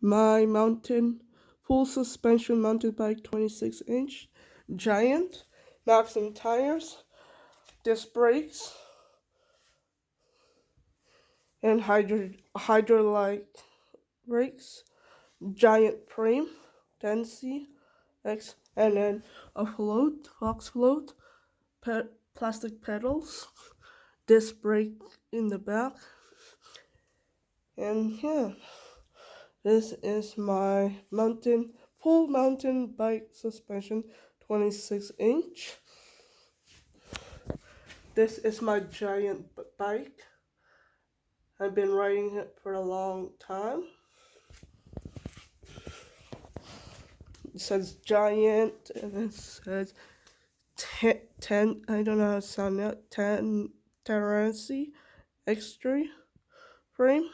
My mountain full suspension mountain bike 26-inch giant maximum tires, disc brakes, and hydraulic brakes, giant frame, Tennessee X, and then a float, box float, plastic pedals, disc brake in the back, and yeah, this is my full mountain bike suspension, 26-inch. This is my giant bike. I've been riding it for a long time. It says giant, and it says 10, I don't know how to sound that, 10 Tranace extra frame.